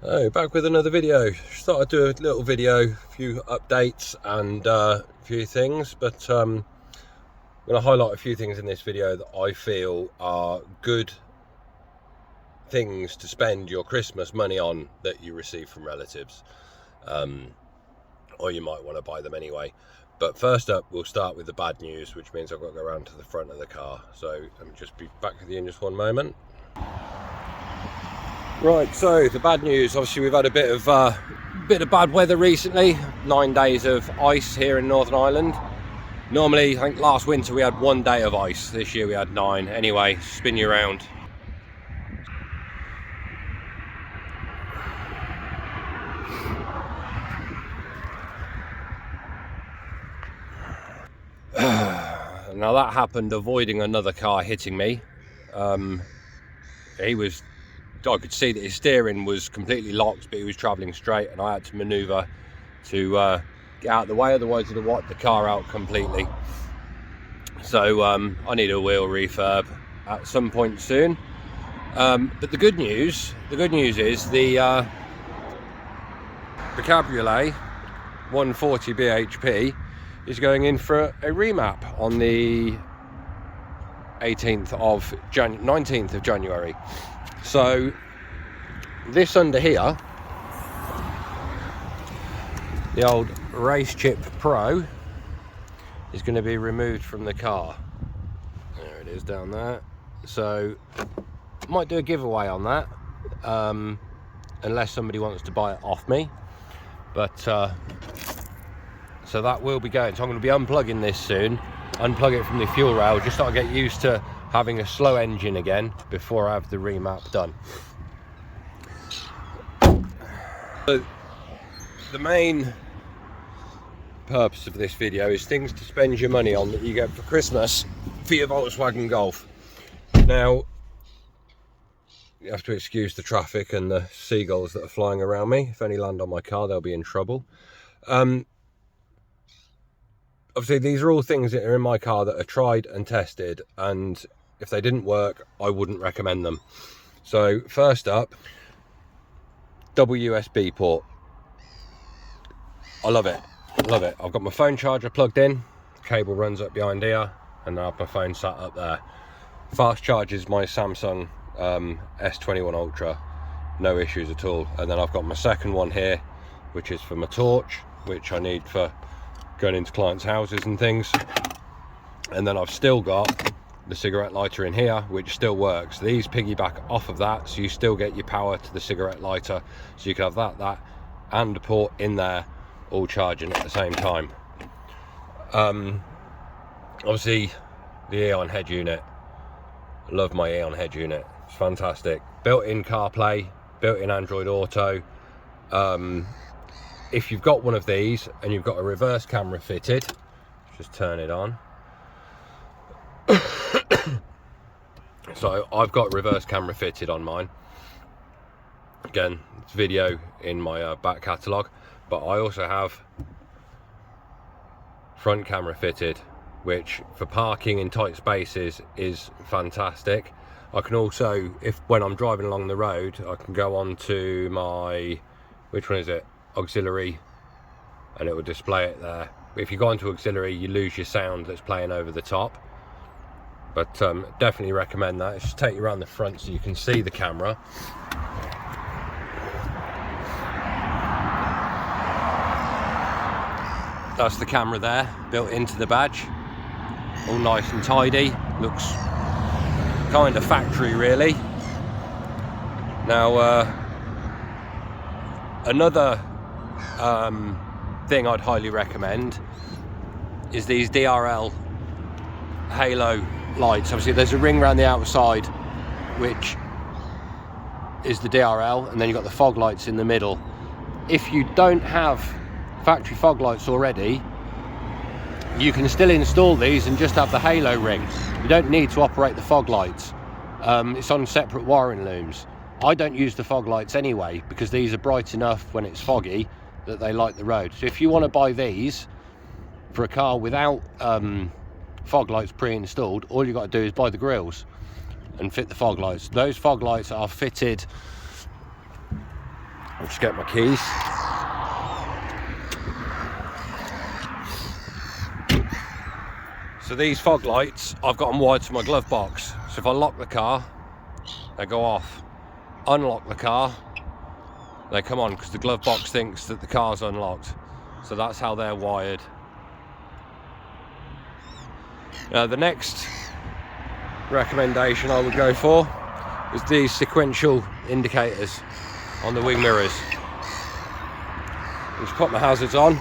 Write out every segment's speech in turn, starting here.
Oh, back with another video. Just thought I'd do a little video, a few updates and a few things, but I'm going to highlight a few things in this video that I feel are good things to spend your Christmas money on that you receive from relatives, or you might want to buy them anyway. But first up, we'll start with the bad news, which means I've got to go around to the front of the car. So let me just be back with you in just one moment. Right, so the bad news, obviously we've had a bit of bad weather recently. 9 days of ice here in Northern Ireland. Normally, I think last winter we had 1 day of ice. This year we had 9. Anyway, spin you around. Now that happened avoiding another car hitting me. I could see that his steering was completely locked, but he was travelling straight, and I had to manoeuvre to get out of the way, otherwise it would have wiped the car out completely. So I need a wheel refurb at some point soon. But the good news is the Cabriolet 140 bhp is going in for a remap on the 19th of January. So this under here, the old Race Chip Pro, is going to be removed from the car. There it is down there. So might do a giveaway on that, unless somebody wants to buy it off me. But so that will be going. So I'm going to be unplugging this soon, unplug it from the fuel rail, just so I get used to having a slow engine again before I have the remap done. So the main purpose of this video is things to spend your money on that you get for Christmas for your Volkswagen Golf. Now, you have to excuse the traffic and the seagulls that are flying around me. If any land on my car, they'll be in trouble. Obviously, these are all things that are in my car that are tried and tested, and if they didn't work, I wouldn't recommend them. So first up, double USB port. I love it. I've got my phone charger plugged in, cable runs up behind here, and I have my phone sat up there. Fast charges my Samsung S21 Ultra, no issues at all. And then I've got my second one here, which is for my torch, which I need for going into clients' houses and things. And then I've still got the cigarette lighter in here, which still works. These piggyback off of that, so you still get your power to the cigarette lighter, so you can have that and a port in there all charging at the same time. Obviously the Eon head unit, love my Eon head unit, it's fantastic. Built-in CarPlay, built-in Android Auto. If you've got one of these and you've got a reverse camera fitted, just turn it on. So I've got reverse camera fitted on mine. Again, it's video in my back catalogue, but I also have front camera fitted, which for parking in tight spaces is fantastic. I can also, when I'm driving along the road, I can go on to my, which one is it? Auxiliary, and it will display it there. If you go into auxiliary, you lose your sound that's playing over the top. But definitely recommend that. It's just take you around the front so you can see the camera. That's the camera there, built into the badge. All nice and tidy. Looks kind of factory, really. Now, another thing I'd highly recommend is these DRL halo lights. Obviously there's a ring around the outside which is the DRL, and then you've got the fog lights in the middle. If you don't have factory fog lights already, you can still install these and just have the halo ring. You don't need to operate the fog lights. It's on separate wiring looms. I don't use the fog lights anyway, because these are bright enough when it's foggy that they light the road. So if you want to buy these for a car without fog lights pre-installed, all you got to do is buy the grills and fit the fog lights. Those fog lights are fitted. I'll just get my keys. So these fog lights, I've got them wired to my glove box. So if I lock the car, they go off. Unlock the car, they come on, because the glove box thinks that the car's unlocked. So that's how they're wired. Now the next recommendation I would go for is these sequential indicators on the wing mirrors. Just put my hazards on.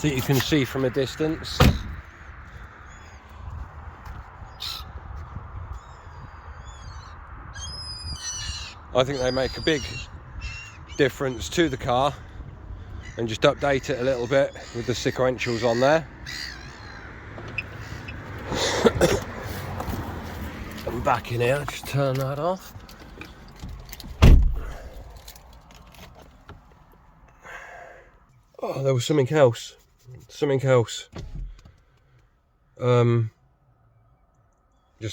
You can see from a distance. I think they make a big difference to the car, and just update it a little bit with the sequentials on there. I'm back in here, just turn that off. Oh, there was something else. Just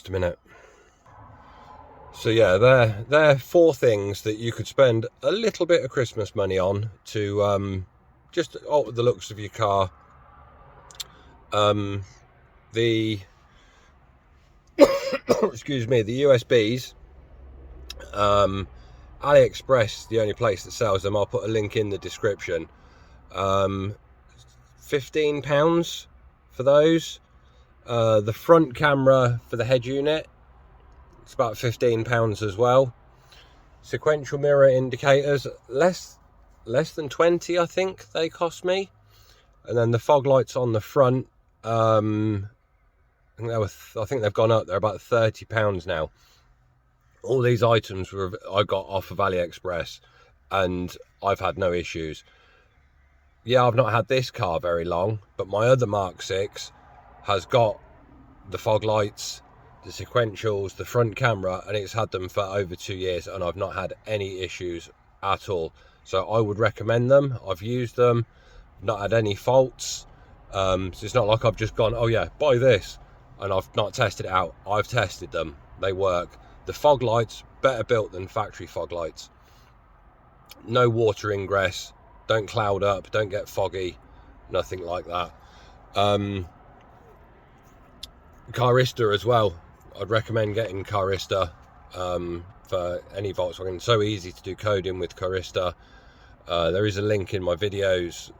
a minute. So yeah, they're 4 things that you could spend a little bit of Christmas money on to just alter the looks of your car. The excuse me, the USBs. AliExpress, the only place that sells them. I'll put a link in the description. £15 for those. The front camera for the head unit, it's about £15 as well. Sequential mirror indicators, less than 20, I think they cost me. And then the fog lights on the front, I think they've gone up. They're about £30 now. All these items I got off of AliExpress, and I've had no issues. Yeah, I've not had this car very long, but my other Mark 6 has got the fog lights, the sequentials, the front camera, and it's had them for over 2 years, and I've not had any issues at all. So I would recommend them. I've used them, not had any faults. So it's not like I've just gone, oh yeah, buy this, and I've not tested it out. I've tested them, they work. The fog lights, better built than factory fog lights. No water ingress, don't cloud up, don't get foggy, nothing like that. Carista as well. I'd recommend getting Carista for any Volkswagen. So easy to do coding with Carista. There is a link in my videos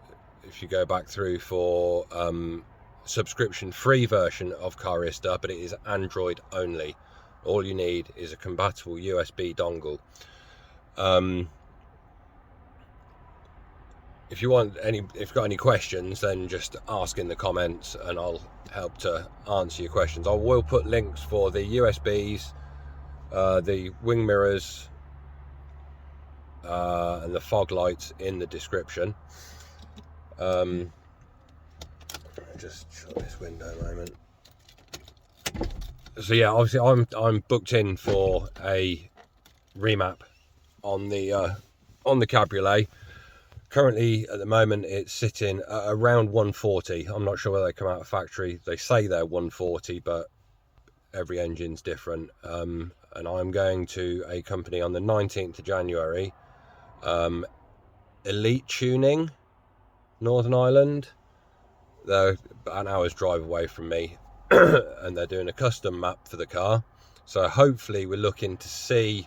if you go back through for subscription free version of Carista, but it is Android only. All you need is a compatible USB dongle. If you've got any questions, then just ask in the comments and I'll help to answer your questions. I will put links for the USBs, the wing mirrors, and the fog lights in the description. Just shut this window a moment. So yeah, obviously I'm booked in for a remap on the cabriolet. Currently, at the moment, it's sitting at around 140. I'm not sure whether they come out of factory. They say they're 140, but every engine's different. And I'm going to a company on the 19th of January. Elite Tuning, Northern Ireland. They're about an hour's drive away from me. And they're doing a custom map for the car. So hopefully we're looking to see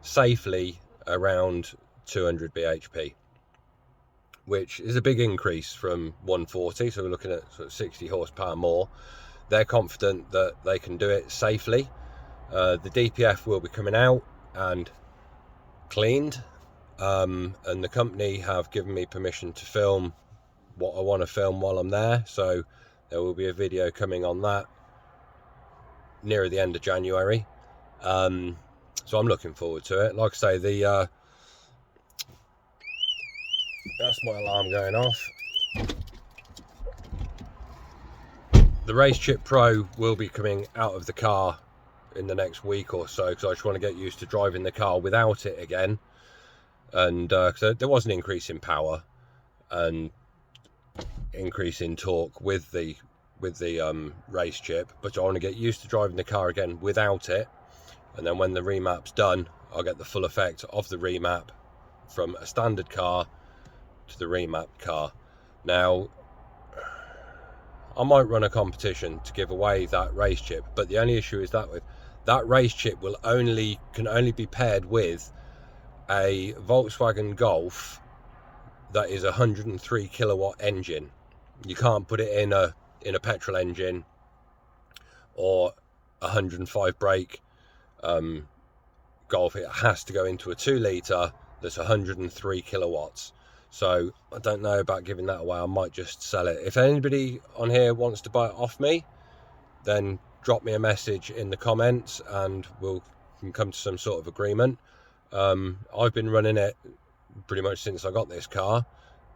safely around 200 bhp. Which is a big increase from 140, so we're looking at sort of 60 horsepower more. They're confident that they can do it safely. The DPF will be coming out and cleaned, and the company have given me permission to film what I want to film while I'm there, so there will be a video coming on that near the end of January. So I'm looking forward to it. Like I say, that's my alarm going off. The Race Chip Pro will be coming out of the car in the next week or so, because I just want to get used to driving the car without it again. And because there was an increase in power, and increase in torque with the race chip, but I want to get used to driving the car again without it, and then when the remap's done, I'll get the full effect of the remap from a standard car to the remap car. Now, I might run a competition to give away that race chip, but the only issue is that with that race chip can only be paired with a Volkswagen Golf that is a 103 kilowatt engine. You can't put it in a petrol engine or 105 brake Golf. It has to go into a 2 litre that's 103 kilowatts. So I don't know about giving that away. I might just sell it. If anybody on here wants to buy it off me, then drop me a message in the comments and we'll come to some sort of agreement. I've been running it pretty much since I got this car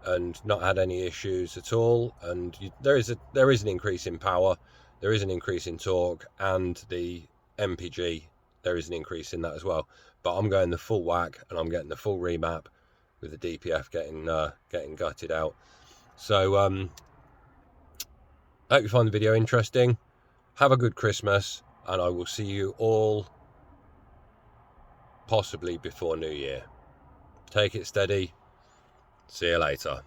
and not had any issues at all, and there is an increase in power, there is an increase in torque, and the MPG, there is an increase in that as well. But I'm going the full whack and I'm getting the full remap with the DPF getting gutted out. So I hope you find the video interesting. Have a good Christmas, and I will see you all possibly before New Year. Take it steady. See you later.